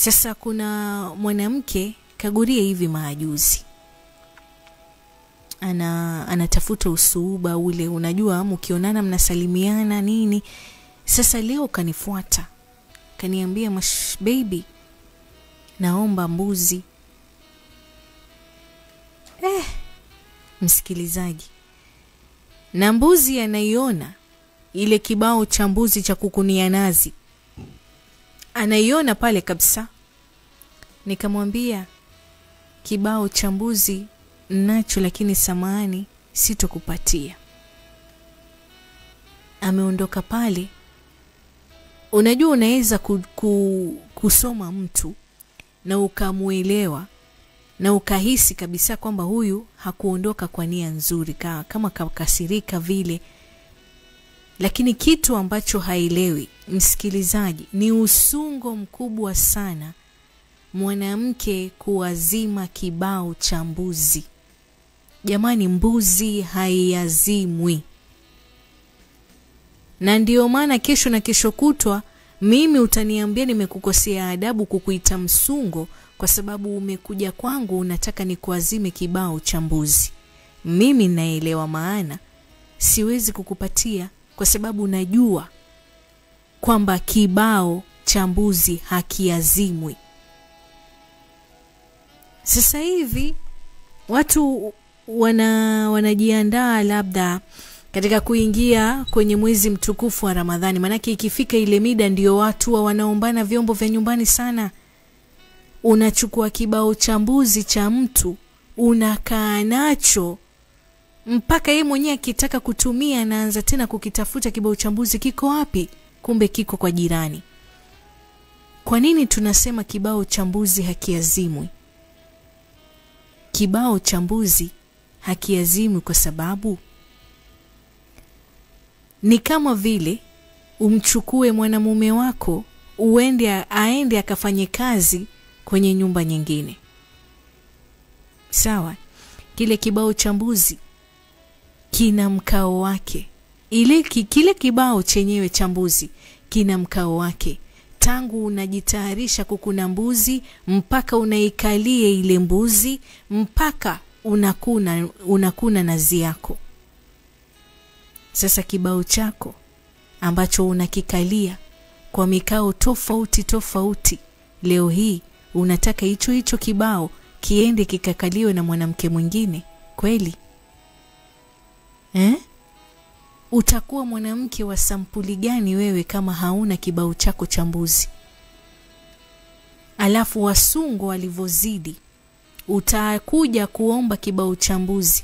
Sasa kuna mwanamke kaguria hivi majuzi, anatafuta usuhuba ule, unajua mkionana mnasalimiana nini. Sasa leo kanifuata, kaniambia baby, naomba mbuzi. Msikilizaji, na mbuzi anaiona ile kibao cha mbuzi cha kukunia nazi, anaiona pale kabisa. Nikamwambia kibao cha mbuzi nacho, lakini samani sitokupatia. Ameondoka pale. Unajua unaweza kusoma mtu na ukamuelewa na ukahisi kabisa kwamba huyu hakuondoka kwa nia nzuri, kama kakasirika vile. Lakini kitu ambacho haelewi msikilizaji, ni usungo mkubwa sana mwanamke kuazima kibao cha mbuzi. Jamani, mbuzi haiazimwi. Na ndio maana kesho na kesho kutwa mimi utaniambia nimekukosea adabu kukuita msungo, kwa sababu umekuja kwangu unataka nikuazime kibao cha mbuzi. Mimi naelewa maana, siwezi kukupatia kwa sababu najua kwamba kibao cha mbuzi hakiazimwi. Sasa hivi watu wanajiandaa labda katika kuingia kwenye mwezi mtukufu wa Ramadhani. Manake ikifika ile mida ndio watu wanaombana vyombo vya nyumbani sana. Unachukua kibao cha mbuzi cha mtu, unakaa nacho mpaka yeye mwenyewe akitaka kutumia anaanza tena kukitafuta kibao cha mbuzi kiko wapi, kumbe kiko kwa jirani. Kwa nini tunasema kibao cha mbuzi hakiazimwi? Kibao cha mbuzi hakiazimwi kwa sababu ni kama vile umchukue mwanamume wako aende akafanye kazi kwenye nyumba nyingine. Sawa? Kile kibao cha mbuzi kina mkao wake. Kile kibao chenyewe cha mbuzi kina mkao wake. Tangu unajitayarisha kukuna mbuzi mpaka unaikalie ile mbuzi mpaka unakuna nazi yako. Sasa kibao chako ambacho unakikalia kwa mikao tofauti, leo hii unataka hicho kibao kiende kikakaliwe na mwanamke mwingine, kweli? Utakuwa mwanamke wa sampuli gani wewe kama hauna kibao chako cha mbuzi? Alafu wasungo walivozidi, utakuja kuomba kibao cha mbuzi.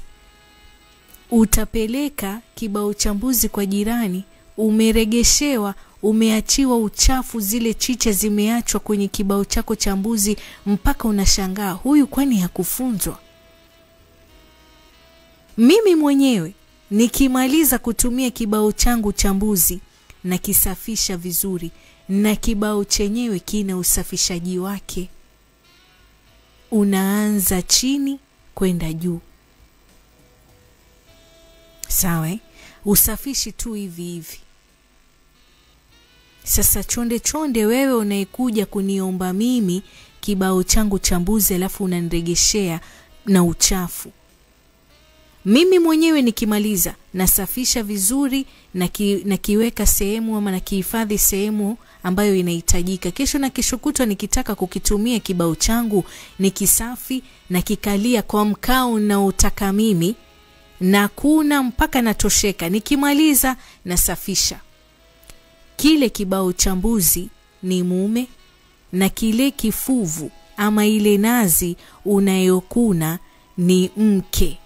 Utapeleka kibao cha mbuzi kwa jirani, umeregeshewa, umeachiwa uchafu, zile chicha zimeachwa kwenye kibao chako cha mbuzi, mpaka unashangaa huyu kwani hakufunzwa? Mimi mwenyewe nikimaliza kutumia kibao changu cha mbuzi na kisafisha vizuri, na kibao chenyewe kina usafishaji wake. Unaanza chini kwenda juu. Sawa? Usafishi tu hivi. Sasa chonde wewe unaikuja kuniomba mimi kibao changu cha mbuzi, alafu unaniregeshea na uchafu. Mimi mwenyewe nikimaliza nasafisha vizuri na kiweka sehemu ama na kihifadhi sehemu ambayo inahitajika. Kesho na kesho kutwa nikitaka kukitumia kibao changu ni kisafi na kikalia kwa mkao na utaka mimi, na kuna mpaka natosheka. Nikimaliza nasafisha. Kile kibao cha mbuzi ni mume, na kile kifuvu ama ile nazi unayokuna ni mke.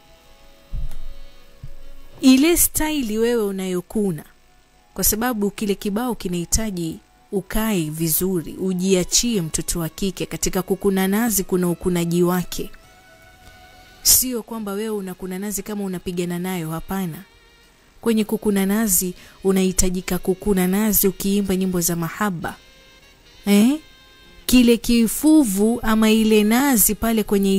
Ile staili wewe unayokuna, kwa sababu kile kibao kinahitaji ukai vizuri, ujiachie mtoto wa kike. Katika kukuna nazi kuna ukunaji wake. Sio kwamba wewe unakuna nazi kama unapigana nayo, hapana. Kwenye kukuna nazi unahitajika kukuna nazi ukiimba nyimbo za mahaba. Kile kifuvu ama ile nazi pale kwenye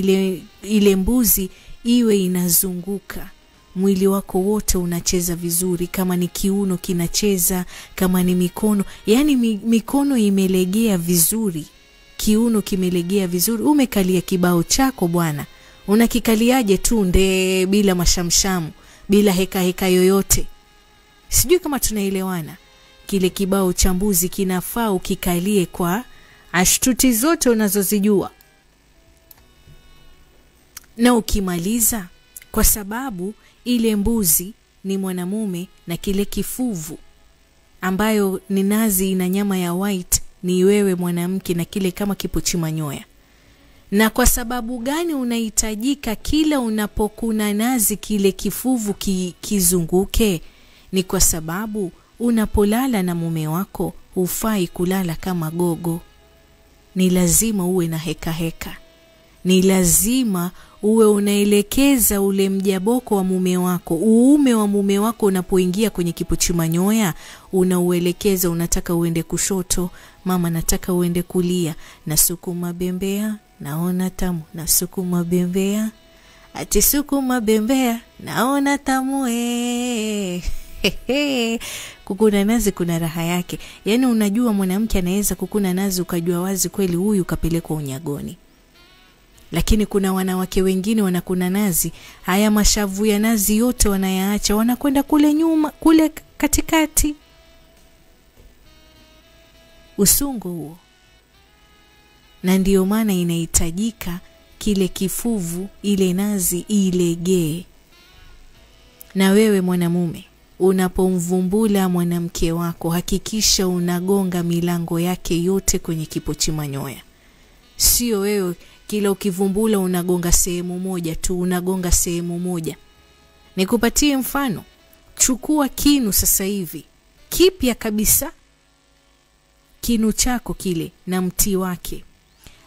ile mbuzi iwe inazunguka. Mwili wako wote unacheza vizuri, kama ni kiuno kinacheza, kama ni mikono, yani mikono imelegea vizuri kiuno kimelegea vizuri, umekalia kibao chako bwana. Unakikaliaje tu nde bila mashamshamu, bila heka yoyote? Sijui kama tunaelewana. Kile kibao cha mbuzi kinafaa ukikalie kwa ashtuti zote unazozijua. Na ukimaliza, kwa sababu ile mbuzi ni mwanamume na kile kifuvu ambayo ni nazi ina nyama ya white ni wewe mwanamke na kile kama kipochi manyoya. Na kwa sababu gani unahitajika kila unapokuna nazi kile kifuvu kizunguke? Ni kwa sababu unapolala na mume wako hufai kulala kama gogo. Ni lazima uwe na heka. Ni lazima uwe unaelekeza ule mjaboko wa mume wako. Uume wa mume wako unapoingia kwenye kipochi manyoya, unauelekeza. Unataka uende kushoto, mama nataka uende kulia. Nasukuma bembea, naona tamu. Nasukuma bembea, ati sukuma bembea, naona tamu. Kukuna nazi kuna raha yake. Yaani unajua mwanamke anaweza kukuna nazi ukajua wazi kweli huyu kapelekwa unyagoni. Lakini kuna wanawake wengine wanakuna nazi, haya mashavu ya nazi yote wanayaacha, wanakwenda kule nyuma, kule katikati. Usungo huo. Na ndio maana inahitajika kile kifuvu, ile nazi ilegee. Na wewe mwanamume, unapomvumbula mwanamke wako, hakikisha unagonga milango yake yote kwenye kipochi manyoya. Sio wewe kila ukivumbula unagonga sehemu moja tu, unagonga sehemu moja. Nikupatie mfano. Chukua kinu sasa hivi, kipya kabisa, kinu chako kile na mti wake.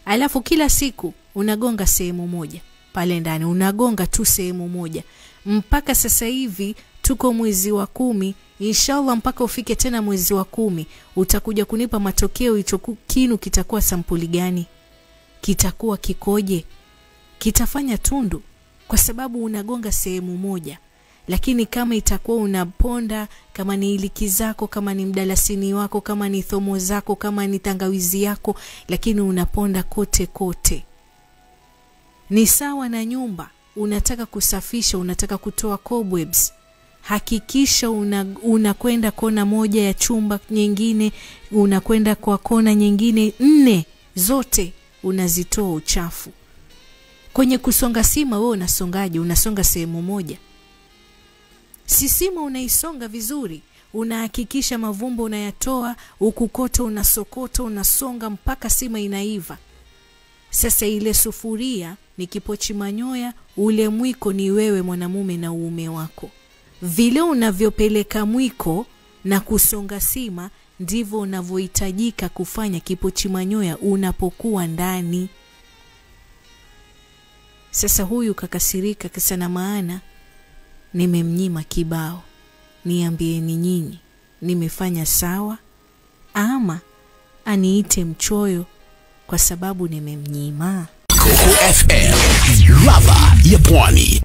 Alafu kila siku unagonga sehemu moja pale ndani, unagonga tu sehemu moja. Mpaka sasa hivi tuko mwezi wa 10, inshallah mpaka ufike tena mwezi wa 10 utakuja kunipa matokeo hicho kinu kitakuwa sampuli gani? Kitakuwa kikoje? Kitafanya tundu kwa sababu unagonga sehemu moja. Lakini kama itakuwa unaponda, kama ni iliki zako, kama ni mdalasini wako, kama ni thomo zako, kama ni tangawizi yako, lakini unaponda kote kote. Ni sawa na nyumba, unataka kusafisha, unataka kutoa cobwebs. Hakikisha unakwenda kona moja ya chumba nyingine, unakwenda kwa kona nyingine 4 zote unazitoa uchafu. Kwenye kusonga sima wewe unasongaje? Unasonga sehemu moja. Sisima unaisonga vizuri, unahakikisha mavumbo unayatoa, ukukoto unasokota, unasonga mpaka sima inaiva. Sasa ile sufuria ni kipochi manyoya, ule mwiko ni wewe mwanamume na uume wako. Vile unavyopeleka mwiko na kusonga sima, ndivyo unavyohitajika kufanya kipochi manyoya unapokuwa ndani. Sasa huyu kakasirika kisa na maana nimemnyima kibao. Niambieni nyinyi, nimefanya sawa ama aniite mchoyo kwa sababu nimemnyima? Coco FM, ladha ya pwani.